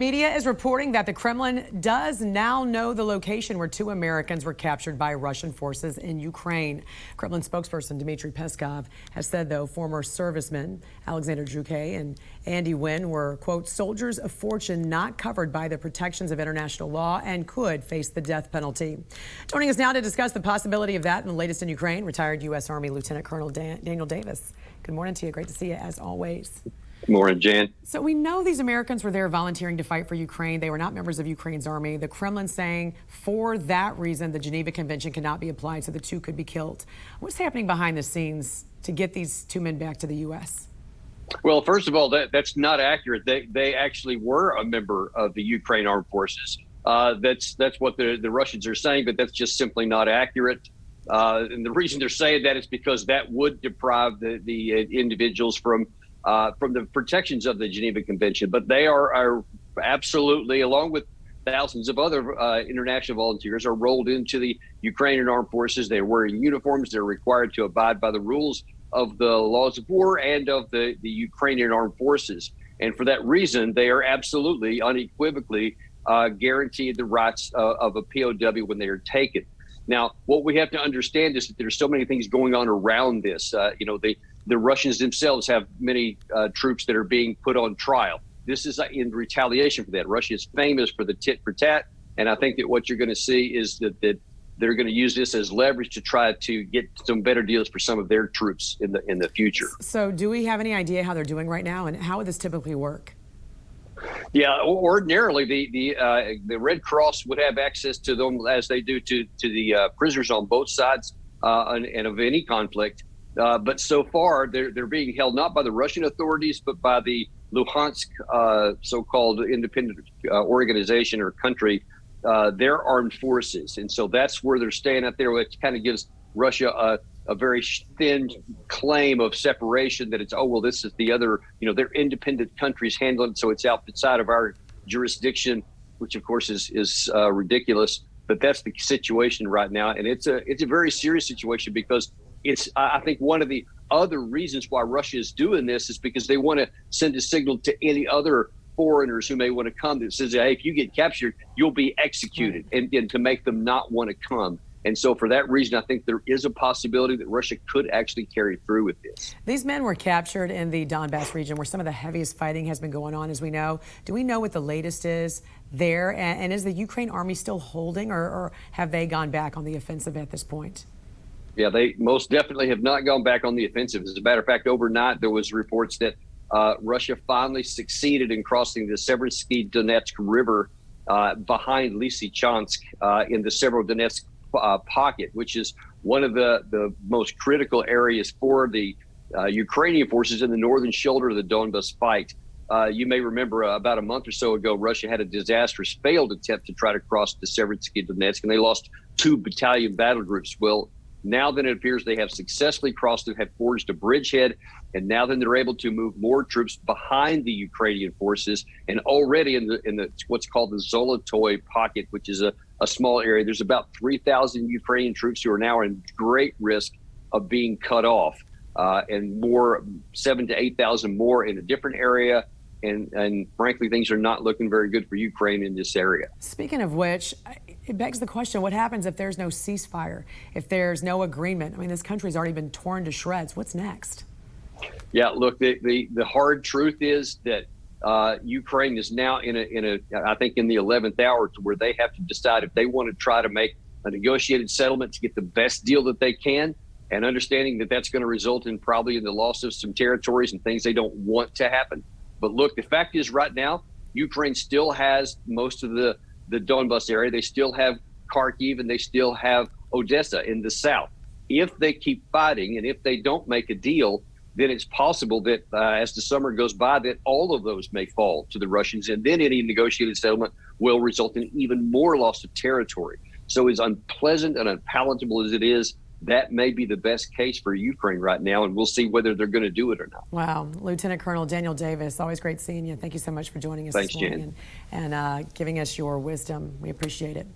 Media is reporting that the Kremlin does now know the location where two Americans were captured by Russian forces in Ukraine. Kremlin spokesperson Dmitry Peskov has said, though, former servicemen Alexander Zhuke and Andy Wynn were, quote, soldiers of fortune not covered by the protections of international law and could face the death penalty. Joining us now to discuss the possibility of that and the latest in Ukraine, retired U.S. Army Lieutenant Colonel Daniel Davis. Good morning to you. Great to see you, as always. Good morning, Jan. So we know these Americans were there volunteering to fight for Ukraine. They were not members of Ukraine's army. The Kremlin saying for that reason, the Geneva Convention cannot be applied, so the two could be killed. What's happening behind the scenes to get these two men back to the U.S.? Well, first of all, that's not accurate. They actually were a member of the Ukraine Armed Forces. That's what the Russians are saying, but that's just simply not accurate. And the reason they're saying that is because that would deprive the individuals from the protections of the Geneva Convention. But they are absolutely, along with thousands of other international volunteers, are rolled into the Ukrainian armed forces. They're wearing uniforms. They're required to abide by the rules of the laws of war and of the Ukrainian armed forces. And for that reason, they are absolutely, unequivocally guaranteed the rights of a POW when they are taken. Now, what we have to understand is that there's so many things going on around this. The Russians themselves have many troops that are being put on trial. This is in retaliation for that. Russia is famous for the tit for tat. And I think that what you're going to see is that they're going to use this as leverage to try to get some better deals for some of their troops in the future. So do we have any idea how they're doing right now, and how would this typically work? Yeah, ordinarily the Red Cross would have access to them as they do to the prisoners on both sides and of any conflict. But so far, they're being held not by the Russian authorities, but by the Luhansk so-called independent organization or country, their armed forces. And so that's where they're staying out there, which kind of gives Russia a very thin claim of separation, that it's, oh, well, this is the other, they're independent countries handling it, so it's outside of our jurisdiction, which of course is ridiculous. But that's the situation right now. And it's a very serious situation, because I think one of the other reasons why Russia is doing this is because they want to send a signal to any other foreigners who may want to come that says, hey, if you get captured, you'll be executed, and to make them not want to come. And so for that reason, I think there is a possibility that Russia could actually carry through with this. These men were captured in the Donbass region, where some of the heaviest fighting has been going on, as we know. Do we know what the latest is there? And is the Ukraine army still holding, or have they gone back on the offensive at this point? Yeah, they most definitely have not gone back on the offensive. As a matter of fact, overnight, there was reports that Russia finally succeeded in crossing the Seversky Donetsk River behind Lysychansk in the Severodonetsk pocket, which is one of the most critical areas for the Ukrainian forces in the northern shoulder of the Donbas fight. You may remember about a month or so ago, Russia had a disastrous failed attempt to try to cross the Seversky Donetsk, and they lost 2 battalion battle groups. Well, now then it appears they have successfully crossed it, have forged a bridgehead, and now then they're able to move more troops behind the Ukrainian forces. And already in the what's called the Zolotoy pocket, which is a small area, there's about 3,000 Ukrainian troops who are now in great risk of being cut off, and more 7,000 to 8,000 more in a different area. And frankly, things are not looking very good for Ukraine in this area. Speaking of which, it begs the question, what happens if there's no ceasefire, if there's no agreement? I mean, this country's already been torn to shreds. What's next? Yeah, look, the hard truth is that Ukraine is now in I think in the 11th hour, to where they have to decide if they want to try to make a negotiated settlement to get the best deal that they can, and understanding that that's going to result in probably in the loss of some territories and things they don't want to happen. But look, the fact is right now, Ukraine still has most of the Donbas area. They still have Kharkiv, and they still have Odessa in the south. If they keep fighting, and if they don't make a deal, then it's possible that as the summer goes by, that all of those may fall to the Russians, and then any negotiated settlement will result in even more loss of territory. So as unpleasant and unpalatable as it is, that may be the best case for Ukraine right now, and we'll see whether they're going to do it or not. Wow. Lieutenant Colonel Daniel Davis, always great seeing you. Thank you so much for joining us Thanks, this morning and giving us your wisdom. We appreciate it.